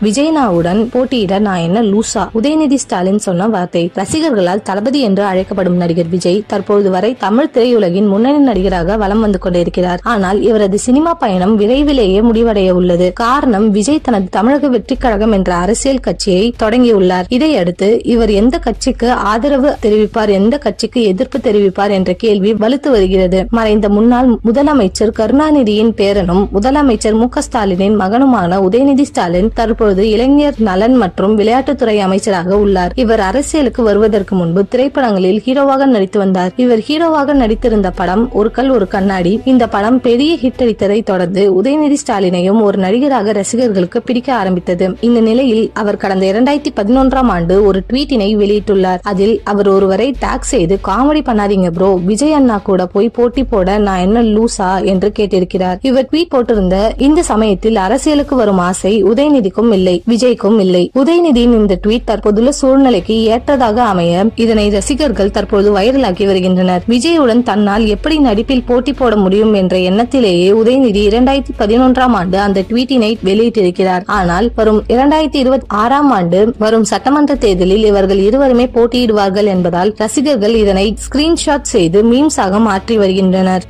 விஜயனாவுடன் போட்டியிட நான் என்ன லூசா? உதயநிதி ஸ்டாலின் சொன்ன வார்த்தை. ரசிகர்களால் தளபதி என்று அழைக்கப்படும் நடிகர் விஜய் தற்போது வரை தமிழ் திரையுலகின் முன்னணி நடிகராக வலம் வந்து கொண்டிருக்கிறார். ஆனால் இவரது சினிமா பயணம் விரைவிலேயே முடிவடைய உள்ளது. காரணம், விஜய் தனது தமிழக வெற்றி கழகம் என்ற அரசியல் கட்சியை தொடங்கியுள்ளார். இதையடுத்து இவர் எந்த கட்சிக்கு ஆதரவு தெரிவிப்பார், எந்த கட்சிக்கு எதிர்ப்பு தெரிவிப்பார் என்ற கேள்வி வலுத்து வருகிறது. மறைந்த முன்னாள் முதலமைச்சர் கருணாநிதியின் பேரனும் முதலமைச்சர் மு க ஸ்டாலினின் மகனுமான உதயநிதி ஸ்டாலின் தற்போது இளைஞர் நலன் மற்றும் விளையாட்டுத்துறை அமைச்சராக உள்ளார். இவர் அரசியலுக்கு வருவதற்கு முன்பு திரைப்படங்களில் ஹீரோவாக நடித்து வந்தார். இவர் ஹீரோவாக நடித்திருந்த படம் ஒரு கல் ஒரு கண்ணாடி. இந்த படம் பெரிய ஹிட் அடித்ததை தொடர்ந்து உதயநிதி ஸ்டாலினையும் ஒரு நடிகராக ரசிகர்களுக்கு பிடிக்க ஆரம்பித்தது. இந்த நிலையில் அவர் கடந்த 2011ஆம் ஆண்டு ஒரு ட்வீட்டினை வெளியிட்டுள்ளார். அதில் அவர் ஒருவரை டாக் செய்து, காமெடி பண்ணாதீங்க ப்ரோ, விஜய் அண்ணா கூட போய் போட்டி போட நான் என்ன லூசா என்று கேட்டிருக்கிறார். இவர் ட்வீட் போட்டிருந்த இந்த சமயத்தில் அரசியலுக்கு வரும் ஆசை உதயநிதிக்கும் இல்லை, விஜய்க்கும் இல்லை. உதயநிதியின் இந்த ட்வீட் தற்போதுள்ள சூழ்நிலைக்கு ஏற்றதாக அமைய இதனை ரசிகர்கள் தற்போது வைரலாக்கி வருகின்றனர். விஜயுடன் தன்னால் எப்படி நடிப்பில் போட்டி போட முடியும் என்ற எண்ணத்திலேயே உதயநிதி 2011ஆம் ஆண்டு அந்த ட்வீட்டினை வெளியிட்டிருக்கிறார். ஆனால் வரும் 2026ஆம் ஆண்டு வரும் சட்டமன்ற தேர்தலில் இவர்கள் இருவருமே போட்டியிடுவார்கள் என்பதால் ரசிகர்கள் இதனை ஸ்கிரீன்ஷாட் செய்து மீம்ஸாக மாற்றி வருகின்றனர்.